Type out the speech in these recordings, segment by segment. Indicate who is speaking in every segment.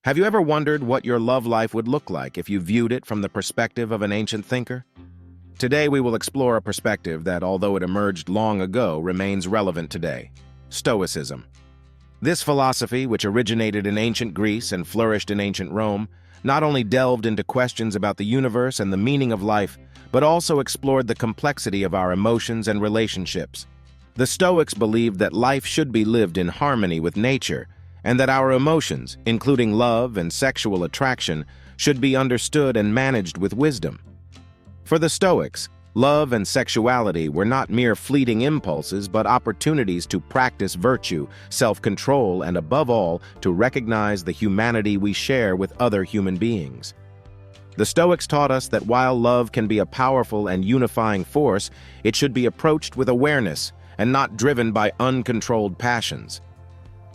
Speaker 1: Have you ever wondered what your love life would look like if you viewed it from the perspective of an ancient thinker? Today we will explore a perspective that, although it emerged long ago, remains relevant today: Stoicism. This philosophy, which originated in ancient Greece and flourished in ancient Rome, not only delved into questions about the universe and the meaning of life, but also explored the complexity of our emotions and relationships. The Stoics believed that life should be lived in harmony with nature, and that our emotions, including love and sexual attraction, should be understood and managed with wisdom. For the Stoics, love and sexuality were not mere fleeting impulses, but opportunities to practice virtue, self-control, and above all, to recognize the humanity we share with other human beings. The Stoics taught us that while love can be a powerful and unifying force, it should be approached with awareness and not driven by uncontrolled passions.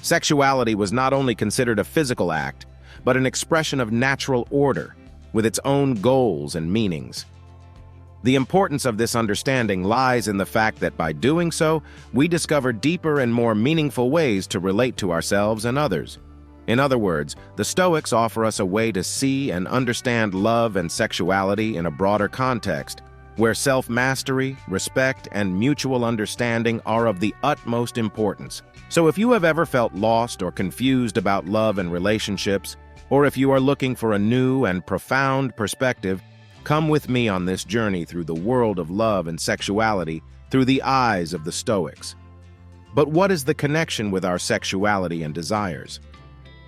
Speaker 1: Sexuality was not only considered a physical act, but an expression of natural order, with its own goals and meanings. The importance of this understanding lies in the fact that by doing so, we discover deeper and more meaningful ways to relate to ourselves and others. In other words, the Stoics offer us a way to see and understand love and sexuality in a broader context, where self-mastery, respect, and mutual understanding are of the utmost importance. So if you have ever felt lost or confused about love and relationships, or if you are looking for a new and profound perspective, come with me on this journey through the world of love and sexuality through the eyes of the Stoics. But what is the connection with our sexuality and desires?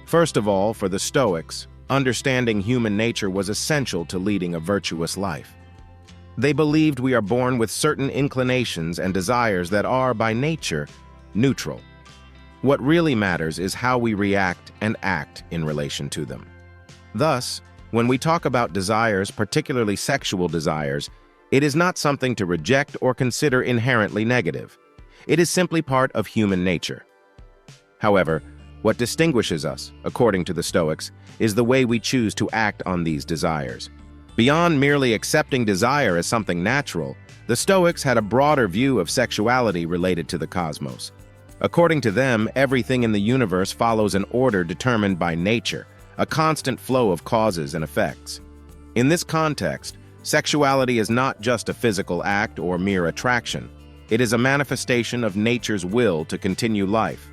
Speaker 1: First of all, for the Stoics, understanding human nature was essential to leading a virtuous life. They believed we are born with certain inclinations and desires that are, by nature, neutral. What really matters is how we react and act in relation to them. Thus, when we talk about desires, particularly sexual desires, it is not something to reject or consider inherently negative. It is simply part of human nature. However, what distinguishes us, according to the Stoics, is the way we choose to act on these desires. Beyond merely accepting desire as something natural, the Stoics had a broader view of sexuality related to the cosmos. According to them, everything in the universe follows an order determined by nature, a constant flow of causes and effects. In this context, sexuality is not just a physical act or mere attraction. It is a manifestation of nature's will to continue life.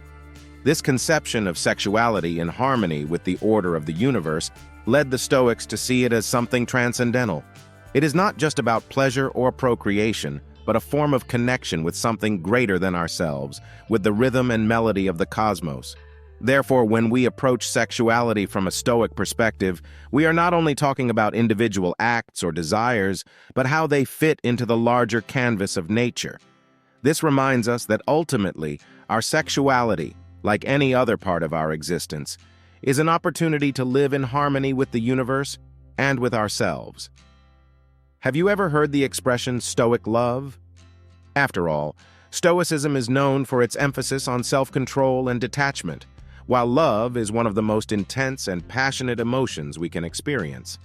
Speaker 1: This conception of sexuality in harmony with the order of the universe led the Stoics to see it as something transcendental. It is not just about pleasure or procreation, but a form of connection with something greater than ourselves, with the rhythm and melody of the cosmos. Therefore, when we approach sexuality from a Stoic perspective, we are not only talking about individual acts or desires, but how they fit into the larger canvas of nature. This reminds us that ultimately, our sexuality, like any other part of our existence, is an opportunity to live in harmony with the universe and with ourselves. Have you ever heard the expression Stoic love? After all, Stoicism is known for its emphasis on self-control and detachment, while love is one of the most intense and passionate emotions we can experience.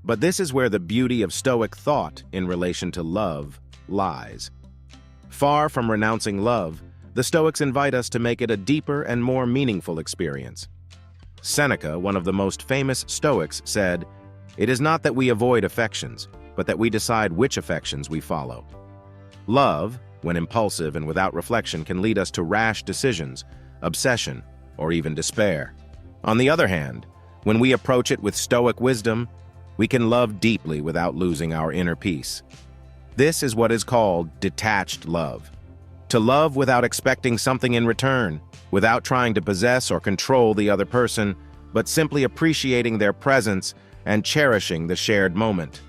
Speaker 1: But this is where the beauty of Stoic thought in relation to love lies. Far from renouncing love, the Stoics invite us to make it a deeper and more meaningful experience. Seneca, one of the most famous Stoics, said, "It is not that we avoid affections, but that we decide which affections we follow." Love, when impulsive and without reflection, can lead us to rash decisions, obsession, or even despair. On the other hand, when we approach it with Stoic wisdom, we can love deeply without losing our inner peace. This is what is called detached love. To love without expecting something in return, without trying to possess or control the other person, but simply appreciating their presence and cherishing the shared moment.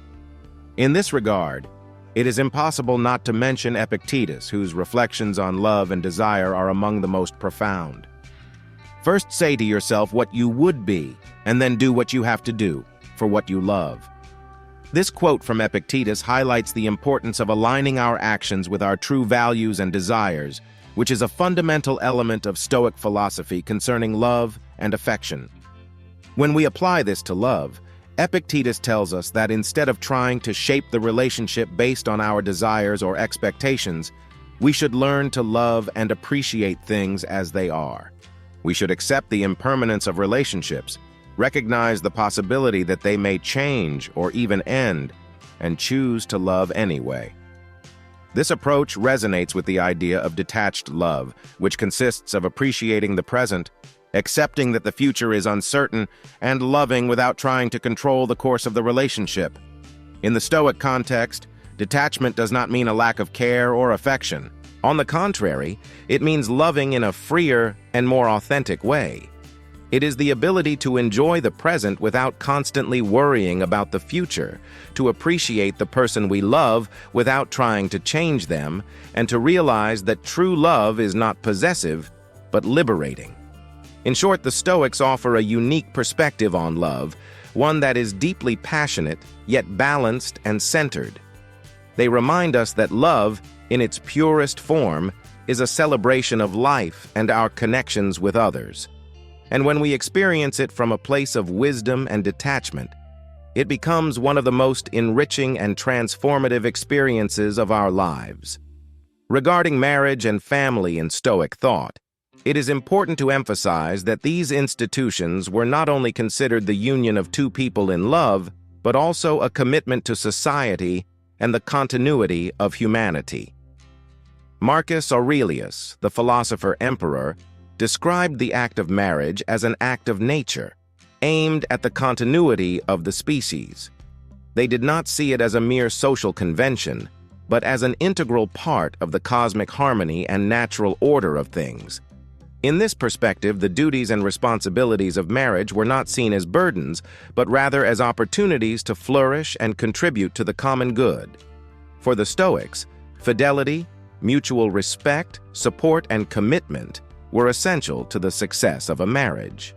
Speaker 1: In this regard, it is impossible not to mention Epictetus, whose reflections on love and desire are among the most profound. First say to yourself what you would be, and then do what you have to do for what you love. This quote from Epictetus highlights the importance of aligning our actions with our true values and desires, which is a fundamental element of Stoic philosophy concerning love and affection. When we apply this to love, Epictetus tells us that instead of trying to shape the relationship based on our desires or expectations, we should learn to love and appreciate things as they are. We should accept the impermanence of relationships, recognize the possibility that they may change or even end, and choose to love anyway. This approach resonates with the idea of detached love, which consists of appreciating the present, accepting that the future is uncertain, and loving without trying to control the course of the relationship. In the Stoic context, detachment does not mean a lack of care or affection. On the contrary, it means loving in a freer and more authentic way. It is the ability to enjoy the present without constantly worrying about the future, to appreciate the person we love without trying to change them, and to realize that true love is not possessive, but liberating. In short, the Stoics offer a unique perspective on love, one that is deeply passionate, yet balanced and centered. They remind us that love, in its purest form, is a celebration of life and our connections with others. And when we experience it from a place of wisdom and detachment, it becomes one of the most enriching and transformative experiences of our lives. Regarding marriage and family in Stoic thought, it is important to emphasize that these institutions were not only considered the union of two people in love, but also a commitment to society and the continuity of humanity. Marcus Aurelius, the philosopher-emperor, described the act of marriage as an act of nature, aimed at the continuity of the species. They did not see it as a mere social convention, but as an integral part of the cosmic harmony and natural order of things. In this perspective, the duties and responsibilities of marriage were not seen as burdens, but rather as opportunities to flourish and contribute to the common good. For the Stoics, fidelity, mutual respect, support, and commitment were essential to the success of a marriage.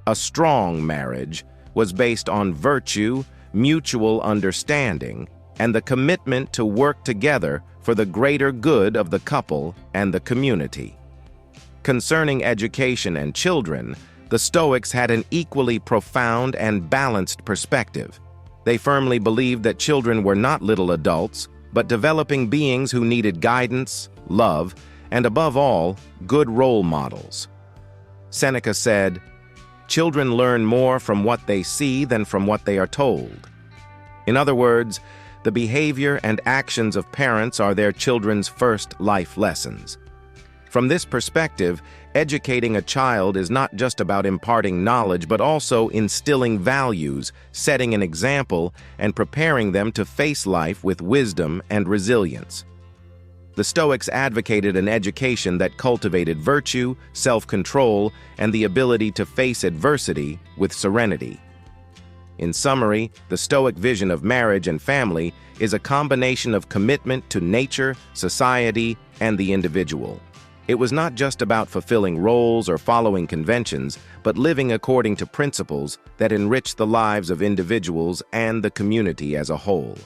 Speaker 1: A strong marriage was based on virtue, mutual understanding, and the commitment to work together for the greater good of the couple and the community. Concerning education and children, the Stoics had an equally profound and balanced perspective. They firmly believed that children were not little adults, but developing beings who needed guidance, love, and above all, good role models. Seneca said, "Children learn more from what they see than from what they are told." In other words, the behavior and actions of parents are their children's first life lessons. From this perspective, educating a child is not just about imparting knowledge, but also instilling values, setting an example, and preparing them to face life with wisdom and resilience. The Stoics advocated an education that cultivated virtue, self-control, and the ability to face adversity with serenity. In summary, the Stoic vision of marriage and family is a combination of commitment to nature, society, and the individual. It was not just about fulfilling roles or following conventions, but living according to principles that enrich the lives of individuals and the community as a whole.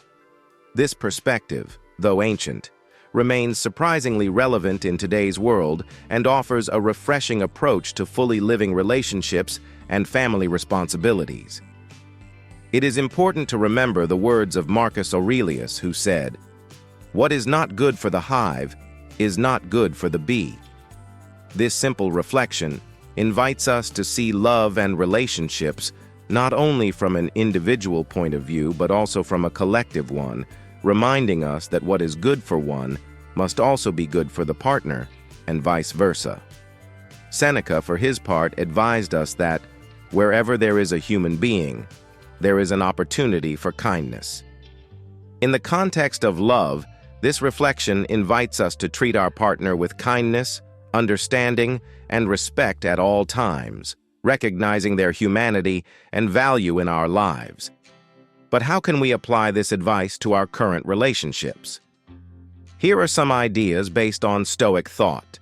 Speaker 1: This perspective, though ancient, remains surprisingly relevant in today's world and offers a refreshing approach to fully living relationships and family responsibilities. It is important to remember the words of Marcus Aurelius, who said, "What is not good for the hive is not good for the bee." This simple reflection invites us to see love and relationships not only from an individual point of view, but also from a collective one, reminding us that what is good for one must also be good for the partner, and vice versa. Seneca, for his part, advised us that wherever there is a human being, there is an opportunity for kindness. In the context of love, this reflection invites us to treat our partner with kindness, understanding, and respect at all times, recognizing their humanity and value in our lives. But how can we apply this advice to our current relationships? Here are some ideas based on Stoic thought.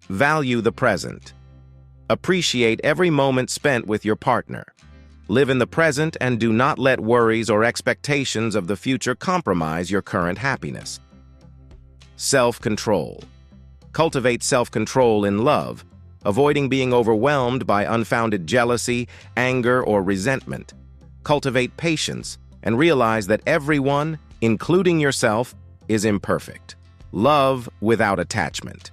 Speaker 1: Value the present. Appreciate every moment spent with your partner. Live in the present and do not let worries or expectations of the future compromise your current happiness. Self-control. Cultivate self-control in love, avoiding being overwhelmed by unfounded jealousy, anger, or resentment. Cultivate patience and realize that everyone, including yourself, is imperfect. Love without attachment.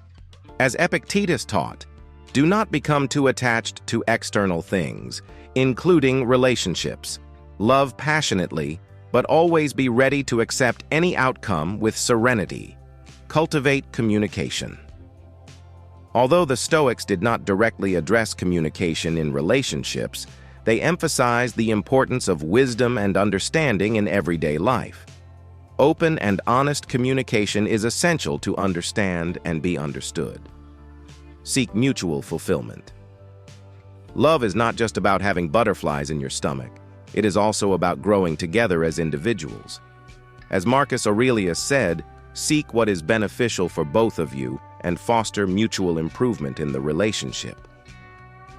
Speaker 1: As Epictetus taught, Do not become too attached to external things, including relationships. Love passionately, but always be ready to accept any outcome with serenity. Cultivate communication. Although the Stoics did not directly address communication in relationships, they emphasized the importance of wisdom and understanding in everyday life. Open and honest communication is essential to understand and be understood. Seek mutual fulfillment. Love is not just about having butterflies in your stomach. It is also about growing together as individuals. As Marcus Aurelius said, seek what is beneficial for both of you and foster mutual improvement in the relationship.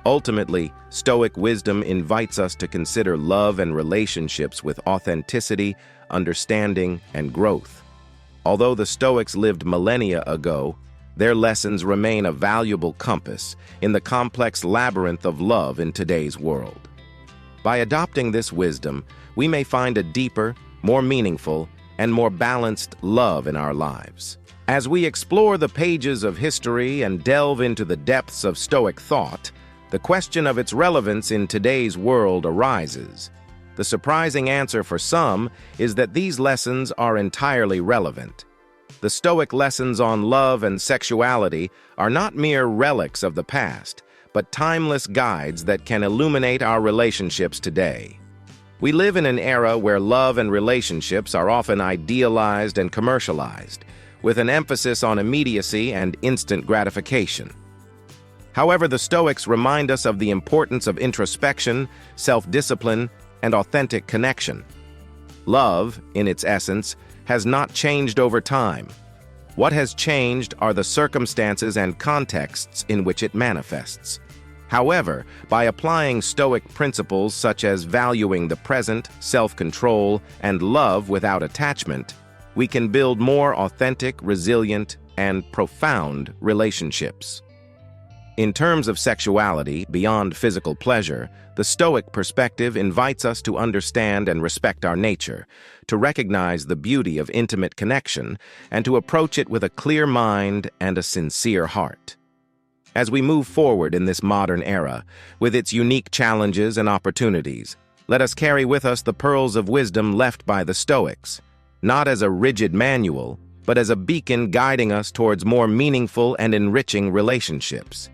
Speaker 1: Ultimately, Stoic wisdom invites us to consider love and relationships with authenticity, understanding, and growth. Although the Stoics lived millennia ago, their lessons remain a valuable compass in the complex labyrinth of love in today's world. By adopting this wisdom, we may find a deeper, more meaningful, and more balanced love in our lives. As we explore the pages of history and delve into the depths of Stoic thought, the question of its relevance in today's world arises. The surprising answer for some is that these lessons are entirely relevant. The Stoic lessons on love and sexuality are not mere relics of the past, but timeless guides that can illuminate our relationships today. We live in an era where love and relationships are often idealized and commercialized, with an emphasis on immediacy and instant gratification. However, the Stoics remind us of the importance of introspection, self-discipline, and authentic connection. Love, in its essence, has not changed over time. What has changed are the circumstances and contexts in which it manifests. However, by applying Stoic principles such as valuing the present, self-control, and love without attachment, we can build more authentic, resilient, and profound relationships. In terms of sexuality, beyond physical pleasure, the Stoic perspective invites us to understand and respect our nature, to recognize the beauty of intimate connection, and to approach it with a clear mind and a sincere heart. As we move forward in this modern era, with its unique challenges and opportunities, let us carry with us the pearls of wisdom left by the Stoics, not as a rigid manual, but as a beacon guiding us towards more meaningful and enriching relationships.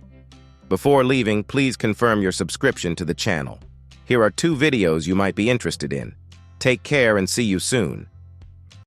Speaker 1: Before leaving, please confirm your subscription to the channel. Here are 2 videos you might be interested in. Take care and see you soon.